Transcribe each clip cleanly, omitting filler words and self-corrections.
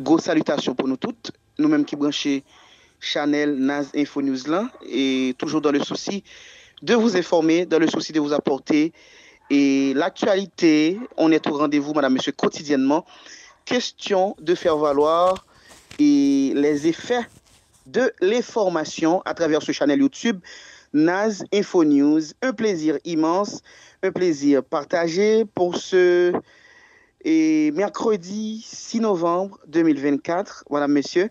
Grosse salutation pour nous toutes, nous-mêmes qui branchons Chanel, Naz, Info News là, et toujours dans le souci de vous informer, dans le souci de vous apporter et l'actualité. On est au rendez-vous, madame, monsieur, quotidiennement. Question de faire valoir et les effets de l'information à travers ce channel YouTube Naz Info News. Un plaisir immense, un plaisir partagé pour ce mercredi 6 novembre 2024. Madame, monsieur,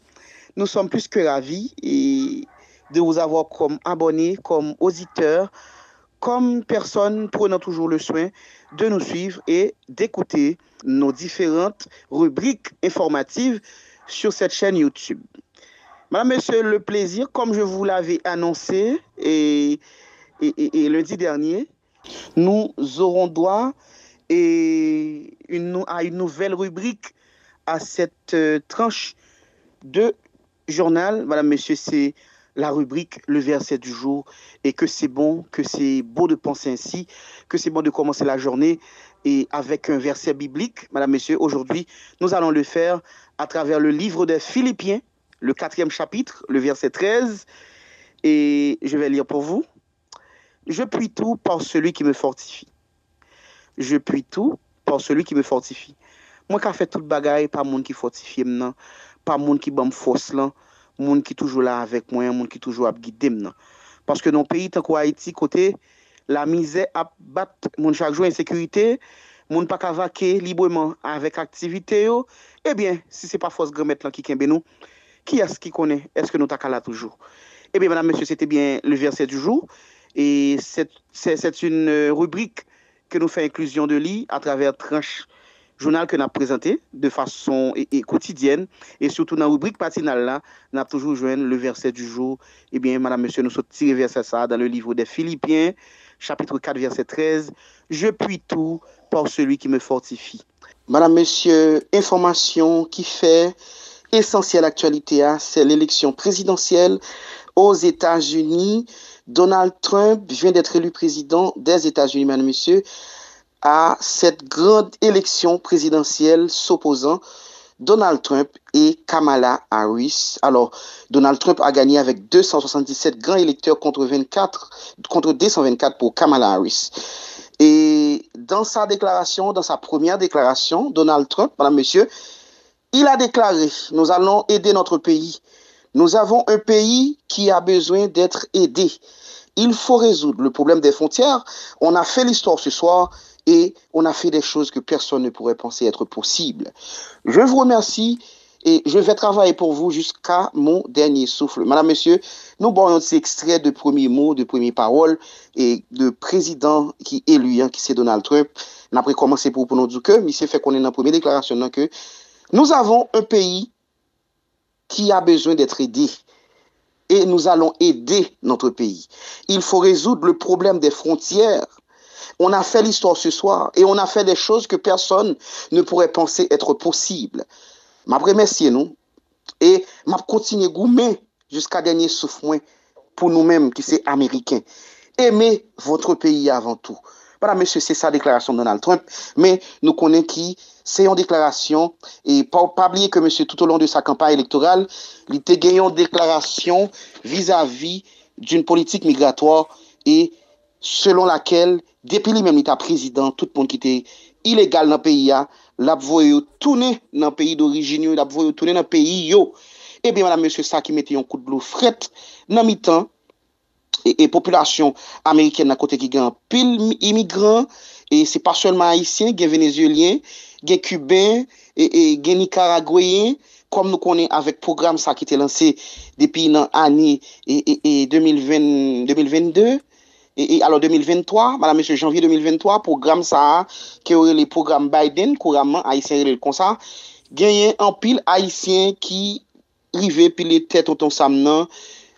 nous sommes plus que ravis de vous avoir comme abonnés, comme auditeurs, comme personnes prenant toujours le soin de nous suivre et d'écouter nos différentes rubriques informatives sur cette chaîne YouTube. Madame, monsieur, le plaisir, comme je vous l'avais annoncé et lundi dernier, nous aurons droit à une nouvelle rubrique à cette tranche de journal. Madame, monsieur, c'est la rubrique Le verset du jour, et que c'est bon, que c'est beau de penser ainsi, que c'est bon de commencer la journée et avec un verset biblique. Madame, monsieur, aujourd'hui, nous allons le faire à travers le livre des Philippiens, le 4e chapitre, le verset 13, et je vais lire pour vous. Je puis tout par celui qui me fortifie. Je puis tout par celui qui me fortifie. Moi qui fait tout le bagaille, pas monde qui fortifie maintenant, pas monde qui bam force là, monde qui toujours là avec moi, monde qui toujours a guider maintenant. Parce que dans le pays tant qu'Haïti côté la misère a battre monde chaque jour insécurité, monde pas vaquer librement avec activité yo, eh bien, si c'est pas force grand mettre là qui kembe nous, qui est-ce qui connaît? Est-ce que nous t'as là toujours? Eh bien, madame, monsieur, c'était bien le verset du jour. Et c'est une rubrique que nous fait inclusion de lit à travers tranche journal que nous avons présenté de façon quotidienne. Et surtout dans la rubrique patinale là, nous avons toujours joué le verset du jour. Eh bien, madame, monsieur, nous sommes tirés verset ça dans le livre des Philippiens, chapitre 4, verset 13. Je puis tout par celui qui me fortifie. Madame, monsieur, information qui fait essentielle actualité, c'est l'élection présidentielle aux États-Unis. Donald Trump vient d'être élu président des États-Unis, madame, monsieur, à cette grande élection présidentielle s'opposant Donald Trump et Kamala Harris. Alors, Donald Trump a gagné avec 277 grands électeurs contre 224 pour Kamala Harris. Et dans sa déclaration, dans sa première déclaration, Donald Trump, madame, monsieur, il a déclaré, nous allons aider notre pays. Nous avons un pays qui a besoin d'être aidé. Il faut résoudre le problème des frontières. On a fait l'histoire ce soir et on a fait des choses que personne ne pourrait penser être possibles. Je vous remercie et je vais travailler pour vous jusqu'à mon dernier souffle. Madame, monsieur, nous voyons ces extraits de premiers mots, de premières paroles et de président qui est élu, qui c'est Donald Trump. On a commencé pour nous dire que, mais c'est fait qu'on est dans la première déclaration que nous avons un pays qui a besoin d'être aidé et nous allons aider notre pays. Il faut résoudre le problème des frontières. On a fait l'histoire ce soir et on a fait des choses que personne ne pourrait penser être possible. Je remercie nous et je continue à goumer jusqu'à dernier souffle pour nous-mêmes qui sommes américains. Aimez votre pays avant tout. Voilà, monsieur, c'est sa déclaration de Donald Trump, mais nous connaissons qui c'est une déclaration, et pas oublier que monsieur, tout au long de sa campagne électorale, il a gagné une déclaration vis-à-vis d'une politique migratoire et selon laquelle, depuis lui-même, il était président, tout le monde qui était illégal dans le pays, l'a voulu tourner dans le pays d'origine, l'a voulu tourner dans le pays, Eh bien, madame, monsieur, ça qui mettait un coup de l'eau fret dans le mi-temps, et population américaine à côté qui gagne pile immigrants et c'est pas seulement haïtiens, il y a vénézuéliens, il y a cubains et il y a nicaraguayens comme nous connaissons avec programme ça qui était lancé depuis l'année 2022 et alors 2023 madame monsieur janvier 2023 programme ça qui aurait les programmes Biden couramment haïtien comme ça gagné en pile haïtien qui rivé puis les têtes autant samnan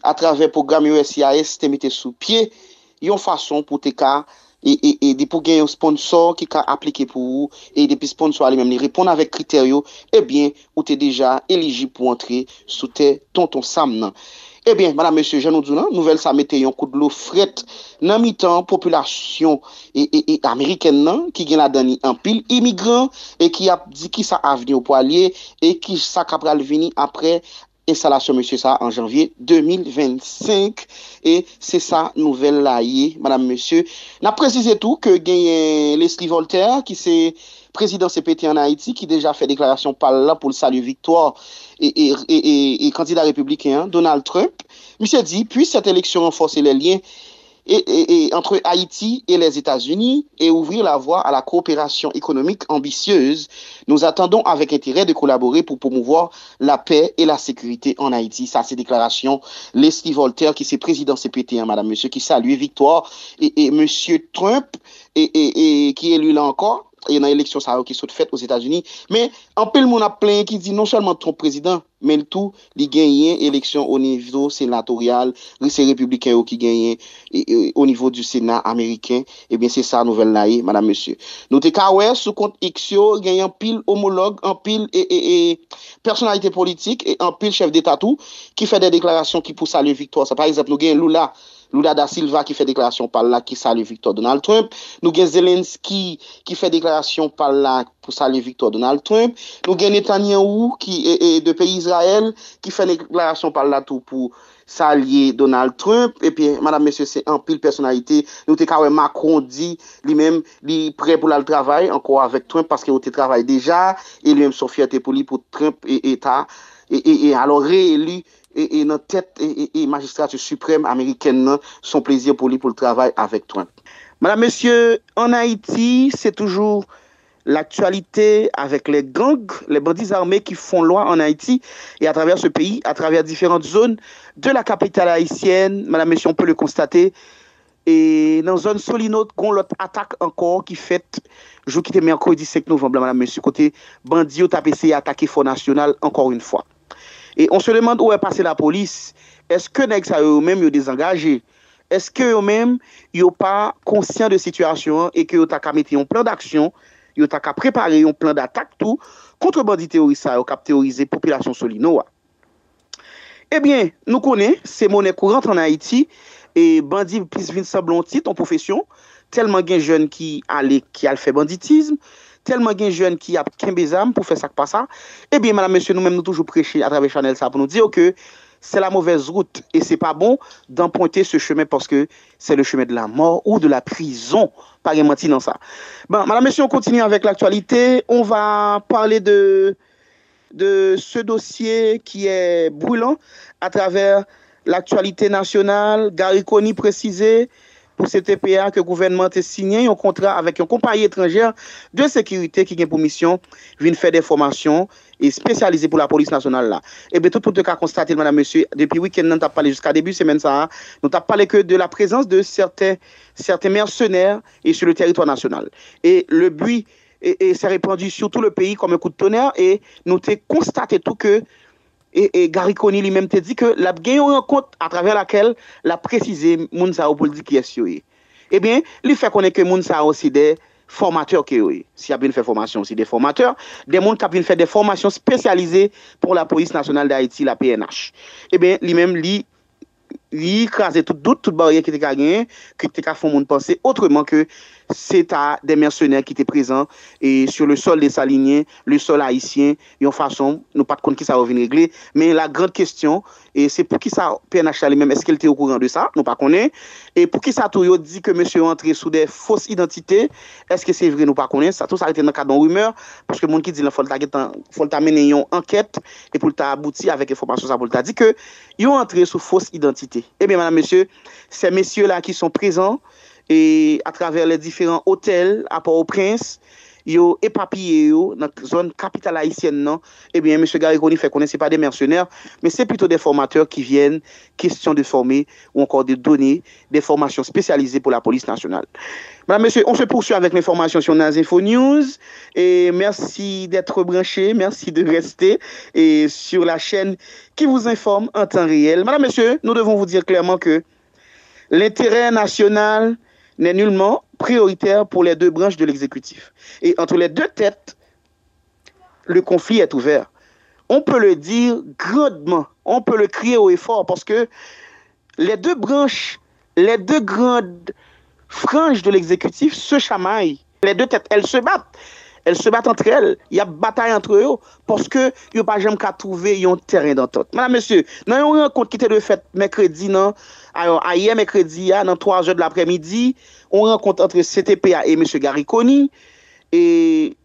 à travers le programme USCIS, te mette sous pied, une façon pour te cas et pour gagner un sponsor qui a appliqué pour vous et depuis sponsor lui-même répondre avec critères, eh bien, ou t'es déjà éligible pour entrer sous tes tonton Sam. Eh bien, madame, monsieur, je nous dis, nouvelle ça mettait un coup de l'eau fret dans mi-temps population américaine qui gagne la donne en pile immigrants et qui a dit qui ça a venu au poilier et qui ça capra venir après installation monsieur ça en janvier 2025 et c'est ça nouvelle là madame monsieur n'a précisé tout que gagne Leslie Voltaire qui c'est président CPT en Haïti qui déjà fait déclaration par là pour le salut victoire et candidat républicain Donald Trump. Monsieur dit, puis cette élection renforcer les liens entre Haïti et les États-Unis et ouvrir la voie à la coopération économique ambitieuse. Nous attendons avec intérêt de collaborer pour promouvoir la paix et la sécurité en Haïti. Ça, c'est déclaration Leslie Voltaire, qui est président CPT, madame, monsieur, qui salue victoire et monsieur Trump qui est élu là encore. Il y a une élection qui sont faites aux États-Unis. Mais en peu le monde a plein qui dit non seulement ton président, mais le tout, il gagne élection au niveau sénatorial, c'est républicain qui gagne au niveau du Sénat américain. Eh bien, c'est ça, nouvelle là, madame, monsieur. Nous te sous compte XO, gagne un pile homologue, un pile personnalité politique et un pile chef d'État tout, qui fait des déclarations qui poussent à la victoire. Ça, par exemple, nous gagnons Lula da Silva qui fait déclaration par là qui salue Victor Donald Trump. Nous avons Zelensky qui fait déclaration par là pour saluer Victor Donald Trump. Nous avons Netanyahu qui est de pays Israël qui fait déclaration par là tout pour saluer Donald Trump. Et puis, madame, monsieur, c'est un pile personnalité. Nous avons Macron dit lui-même, il est prêt pour le travail encore avec Trump parce qu'il travaille déjà et lui-même son fierté pour lui pour Trump et État. Et alors réélu et notre tête et magistrature suprême américaine, son plaisir pour lui pour le travail avec Trump. Madame, monsieur, en Haïti, c'est toujours l'actualité avec les gangs, les bandits armés qui font loi en Haïti et à travers ce pays, à travers différentes zones de la capitale haïtienne. Madame, monsieur, on peut le constater. Et dans la zone Solino, on a l'autre attaque encore qui fait, jour qui était mercredi 5 novembre, madame, monsieur, côté bandit, a essayé d'attaquer Fonds National encore une fois. Et on se demande où est passée la police. Est-ce que eux-mêmes sont désengagés? Est-ce que eux-mêmes sont pas conscients de la situation et que ils ont mis un plan d'action, ils ont préparé un plan d'attaque tout contre bandits terroristes qui ont terrorisé la population Solino? Eh bien, nous connaissons, c'est monnaie courante en Haïti et bandits plus vient semblant titre en profession, tellement de jeunes qui a fait banditisme. Tellement de jeunes qui a 15 âmes pour faire ça que pas ça. Eh bien, madame, monsieur, nous-mêmes, nous toujours prêcher à travers Chanel ça pour nous dire que c'est la mauvaise route et c'est pas bon d'emprunter ce chemin parce que c'est le chemin de la mort ou de la prison. Pas de mentir dans ça. Bon, madame, monsieur, on continue avec l'actualité. On va parler de ce dossier qui est brûlant à travers l'actualité nationale. Gary Coney précisé pour CTPA que le gouvernement a signé un contrat avec une compagnie étrangère de sécurité qui a pour mission de faire des formations et spécialisées pour la police nationale là. Et bien tout le cas constaté, madame, monsieur, depuis le week-end, nous avons parlé jusqu'à début de semaine, ça, nous avons parlé que de la présence de certains mercenaires et sur le territoire national. Et le bruit s'est répandu sur tout le pays comme un coup de tonnerre et nous avons constaté tout que et Gary Coney lui-même te dit que la gagné une rencontre à travers laquelle la précisé Mounsao pour dire qui est sûr. Eh bien, il fait connaître que Mounsao aussi des formateurs qui est. S'il y a bien fait formation aussi des formateurs, des gens qui ont fait des formations spécialisées pour la police nationale d'Haïti, la PNH. Eh bien, lui-même il écrasé tout doute, toute barrière qui était gagné, qui était fait monde penser autrement que c'est à des mercenaires qui étaient présents et sur le sol des Saliniens, le sol haïtien, en façon, nous pas de compte qui ça va venir régler, mais la grande question, et c'est pour qui ça PNH lui-même, est-ce qu'il était au courant de ça, nous pas connaît, et pour qui ça tout dit que monsieur est entré sous des fausses identités, est-ce que c'est vrai, nous pas connaît, ça tout ça a été dans le cadre d'une rumeur, parce que le monde qui dit qu'il faut mener une enquête et pour aboutir avec information, ça pour dit que ils ont entré sous fausse identité. Eh bien, madame, monsieur, ces messieurs-là qui sont présents, et à travers les différents hôtels à Port-au-Prince, yo éparpillé yo dans la zone capitale haïtienne non. Eh bien, M. Gary Coney fait connaître, ce pas des mercenaires, mais c'est plutôt des formateurs qui viennent, question de former ou encore de donner des formations spécialisées pour la police nationale. Madame, monsieur, on se poursuit avec l'information sur Naz Info News et merci d'être branché, merci de rester et sur la chaîne qui vous informe en temps réel. Madame, monsieur, nous devons vous dire clairement que l'intérêt national n'est nullement prioritaire pour les deux branches de l'exécutif. Et entre les deux têtes, le conflit est ouvert. On peut le dire grandement, on peut le crier haut et fort parce que les deux branches, les deux grandes franges de l'exécutif se chamaillent. Les deux têtes, elles se battent. Elles se battent entre elles. Il y a bataille entre eux parce que il n'y a pas jamais qu'à trouver un terrain d'entente. Madame, monsieur, dans une rencontre qui était de fait mercredi, non? Alors, hier, mercredi, dans 3 heures de l'après-midi, on rencontre entre CTPA et M. Gariconi. Et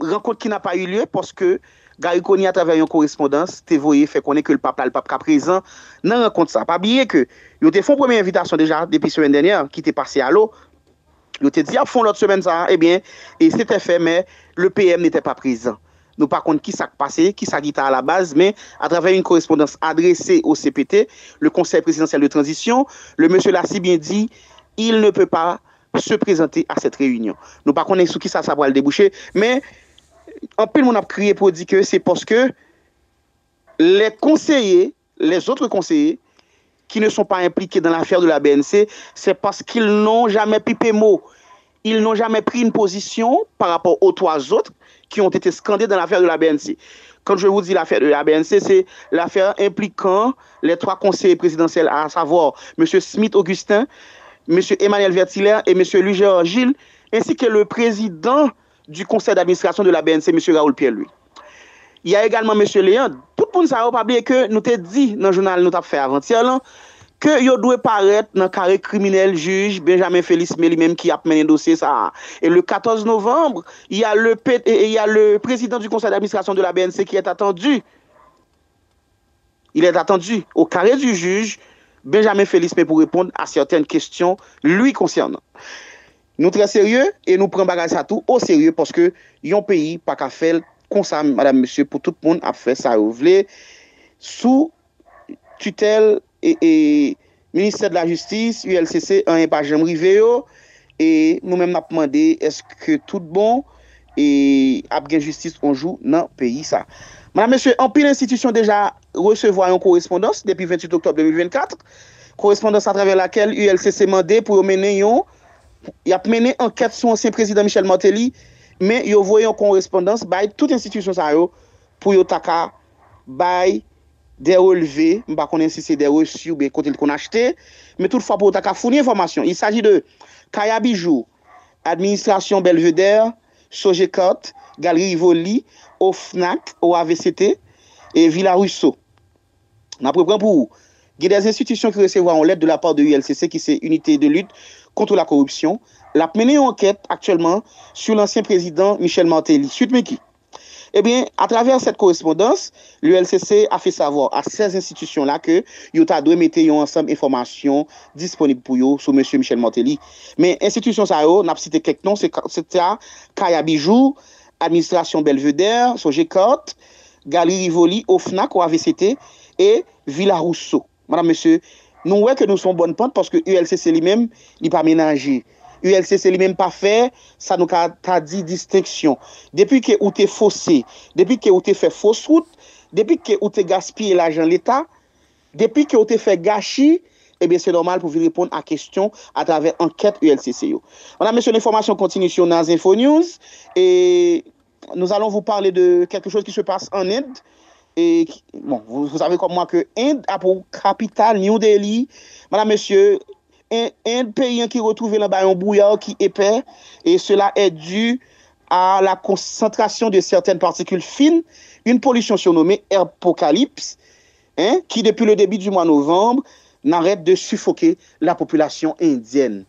rencontre qui n'a pas eu lieu parce que Gariconi, à travers une correspondance, te voyé fait connaître que le pape présent dans la rencontre ça. Pas oublier que ils ont fait une première invitation déjà depuis la semaine dernière qui était passé à l'eau. Ils ont dit à fond l'autre semaine ça, eh bien, et c'était fait, mais le PM n'était pas présent. Nous par contre qui s'est passé, qui s'est à la base, mais à travers une correspondance adressée au CPT, le Conseil présidentiel de transition, le monsieur l'a si bien dit, il ne peut pas se présenter à cette réunion. Nous par contre sous qui ça va le déboucher, mais en plus on a crié pour dire que c'est parce que les conseillers, les autres conseillers qui ne sont pas impliqués dans l'affaire de la BNC, c'est parce qu'ils n'ont jamais pipé mot. Ils n'ont jamais pris une position par rapport aux 3 autres qui ont été scandés dans l'affaire de la BNC. Quand je vous dis l'affaire de la BNC, c'est l'affaire impliquant les 3 conseillers présidentiels, à savoir M. Smith Augustin, M. Emmanuel Vertiller et M. Louis-Georges Gilles, ainsi que le président du conseil d'administration de la BNC, M. Raoul Pierre-Louis. Il y a également M. Léon. Tout le monde ne pas oublié que nous t'ai dit dans le journal nous avons fait avant-hier que il doit paraître dans le carré criminel juge Benjamin Félix Meli même qui a mené un dossier ça. Et le 14 novembre, il y a le président du conseil d'administration de la BNC qui est attendu. Il est attendu au carré du juge Benjamin Félix Meli pour répondre à certaines questions lui concernant. Nous très sérieux et nous prenons bagage à tout au sérieux parce que yon pays pas qu'à faire comme ça, madame, monsieur, pour tout le monde a fait ça, vous voulez, sous tutelle et ministère de la Justice, ULCC, un pas jamais rivé, et nous-mêmes, nous avons demandé est-ce que tout bon et a bien justice on joue dans le pays, ça. Madame, monsieur, en pile institution déjà recevoir une correspondance depuis 28 octobre 2024, correspondance à travers laquelle ULCC demandé pour mener il a mené enquête sur l'ancien président Michel Martelly. Mais yo voyons en correspondance by toute institution ça yo pour yo taka by des relevés, m'pa connait si c'est des reçus ou bien côté qu'on acheté, mais toutefois pour taka fournir information. Il s'agit de Kaya Bijou, administration Belvedere, Sogecot, Galerie Rivoli, au FNAC, au AVCT et Villa Russo. On apprend pour il y a des institutions qui recevront une lettre de la part de ULCC qui c'est unité de lutte contre la corruption. La mené une enquête actuellement sur l'ancien président Michel Martelly. Suite mais qui? Eh bien, à travers cette correspondance, l'ULCC a fait savoir à ces institutions-là que ils doivent mettre ensemble informations disponibles pour eux sur monsieur Michel Martelly. Mais institution ça yo, n'a cité quelques noms, c'est Kaya Bijou, administration Belvedere, Sogecot, Galerie Rivoli, au FNAC, au AVCT et Villa Rousseau. Madame, monsieur, nous voyons que nous sommes bonnes pentes parce que ULCC lui-même, il n'est pas ménagé. ULCC lui-même pas fait, ça nous a dit distinction. Depuis que vous t'es faussé, depuis que vous t'es fait fausse route, depuis que vous t'es gaspillé l'argent de l'État, depuis que vous t'es fait gâchis, eh bien c'est normal pour vous répondre à question à travers enquête ULCC. Madame, monsieur, l'information continue sur Naz Info News et nous allons vous parler de quelque chose qui se passe en Inde. Et bon, vous savez comme moi que Inde a pour capitale New Delhi. Madame, monsieur, un pays qui retrouve là-bas un brouillard qui est épais et cela est dû à la concentration de certaines particules fines, une pollution surnommée apocalypse, qui depuis le début du mois de novembre n'arrête de suffoquer la population indienne.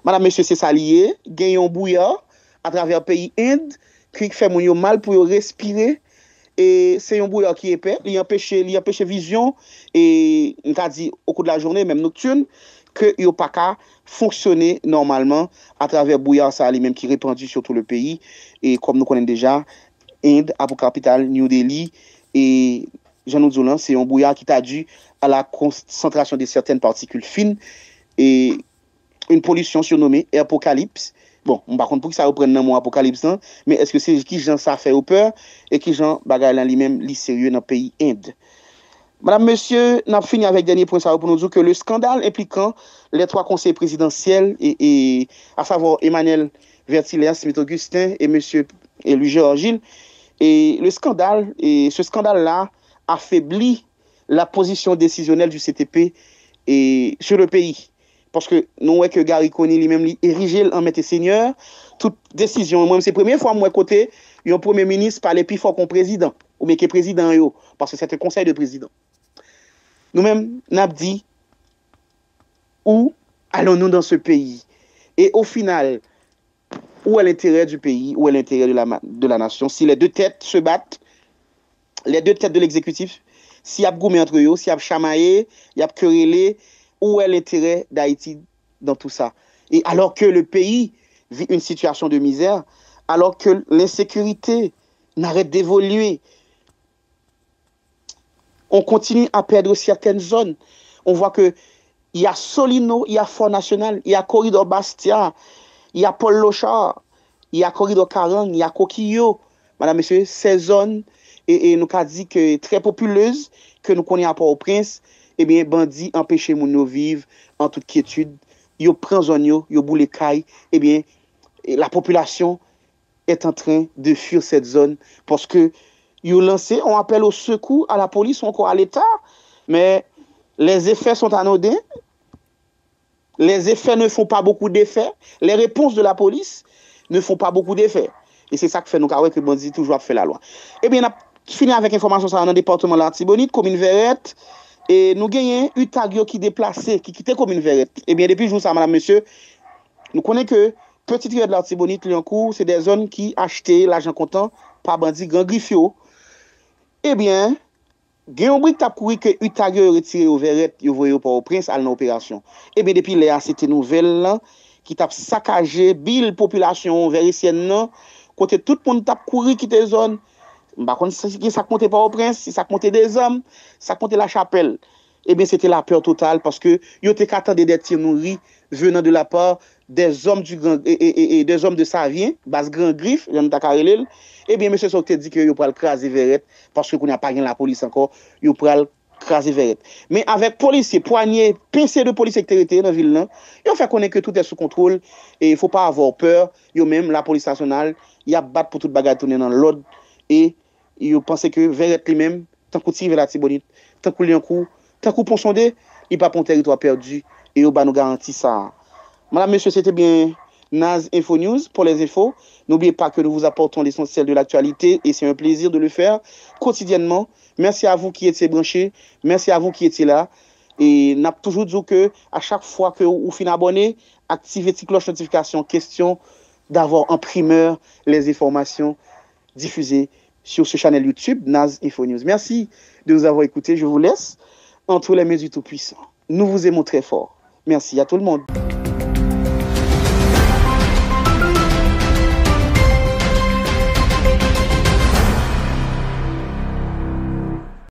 Madame, monsieur, c'est ça lié, gagne un brouillard à travers le pays Inde qui fait mon mal pour respirer. Et c'est un brouillard qui est épais, il empêche vision et on t'a dit au cours de la journée, même nocturne, que il n'y a pas qu'à fonctionner normalement à travers brouillard ça lui-même qui est répandu sur tout le pays. Et comme nous connaissons déjà, Inde a pour capitale New Delhi et Jean Zoulan, c'est un brouillard qui est dû à la concentration de certaines particules fines et une pollution surnommée apocalypse. Bon, on va contre pour que ça reprenne dans mon apocalypse, mais est-ce que c'est qui gens ça fait au peur et qui gens bagaille là lui-même li sérieux dans le pays Inde. Madame, monsieur, n'a fini avec dernier point ça pour nous dire que le scandale impliquant les 3 conseillers présidentiels et à savoir Emmanuel Vertiller, Smith Augustin et monsieur Louis-Georges Gilles et ce scandale là affaiblit la position décisionnelle du CTP et sur le pays. Parce que nous voyons que Gary Coney lui-même érigé en maître seigneur, toute décision. Moi, c'est la première fois, moi, côté, un premier ministre parle plus fort qu'un président, ou bien qu'un président, parce que c'est un conseil de président. Nous-mêmes, nous avons dit, où allons-nous dans ce pays? Et au final, où est l'intérêt du pays, où est l'intérêt de la nation? Si les deux têtes se battent, les deux têtes de l'exécutif, s'il y a goumé entre eux, s'il y a chamaillé, il y a querellé, où est l'intérêt d'Haïti dans tout ça? Et alors que le pays vit une situation de misère, alors que l'insécurité n'arrête d'évoluer, on continue à perdre certaines zones. On voit que il y a Solino, il y a Fort National, il y a Corridor Bastia, il y a Paul Lochard, il y a Corridor Karang, il y a Coquillo. Madame, Monsieur, ces zones, et nous avons dit que très populeuses, que nous connaissons à Port-au-Prince, eh bien, bandits empêchent nous vivre en toute quiétude. Ils prennent zone, ils boulent les cailles. Eh bien, la population est en train de fuir cette zone parce que ils ont lancé, on appelle au secours, à la police ou encore à l'État, mais les effets sont anodins. Les effets ne font pas beaucoup d'effets. Les réponses de la police ne font pas beaucoup d'effets. Et c'est ça que fait nous que les bandits toujours fait la loi. Eh bien, on a fini avec information sur le département de l'Artibonite, commune Verrette. Et nous gagnons un tagio qui déplacé, qui quittait commune Verrette. Eh bien, depuis jour ça, madame, monsieur, nous connaissons que petite rivière de l'Artibonite, Liancourt, c'est des zones qui achetaient l'argent comptant par bandits grand griffio. Eh bien, Gen brique t'a couru que Utagio retiré au Verrette, yo voyé au Prince à l'opération. Et bien depuis là, c'était nouvelle là qui t'a saccagé bille population verricienne là, côté tout le monde t'a couru quitter zone. Par contre ça comptait pas au Prince, si ça comptait des hommes, ça comptait la chapelle. Eh bien c'était la peur totale parce que yo te qu'attendait des tirs nourris venant de la part des hommes du grand et des hommes de Savien, base grand griffe, j'en t'a carrelé. Eh bien, monsieur Sokte dit que vous pouvez craser Verrette parce que vous n'avez pas gagné la police encore, vous pouvez craser Verrette. Mais avec policiers, poignets, pincés de policiers qui étaient dans la ville, ils ont fait connaître que tout est sous contrôle et il ne faut pas avoir peur. Ils même la police nationale, ils a battu pour toute bagarre tourner dans l'ordre et ils pensent que Verrette lui-même, tant qu'on tire vers la Tibonite, tant qu'on un coup, tant qu'on pour sonder, il n'y a pas un territoire perdu et ils nous garantit ça. Madame, monsieur, c'était bien Naz Info News pour les infos. N'oubliez pas que nous vous apportons l'essentiel de l'actualité et c'est un plaisir de le faire quotidiennement. Merci à vous qui étiez branchés. Merci à vous qui étiez là. Et n'a toujours dit que à chaque fois que vous finissez abonné, activez la cloche de notification. Question d'avoir en primeur les informations diffusées sur ce channel YouTube Naz Info News. Merci de nous avoir écoutés. Je vous laisse entre les mains du Tout-Puissant. Nous vous aimons très fort. Merci à tout le monde.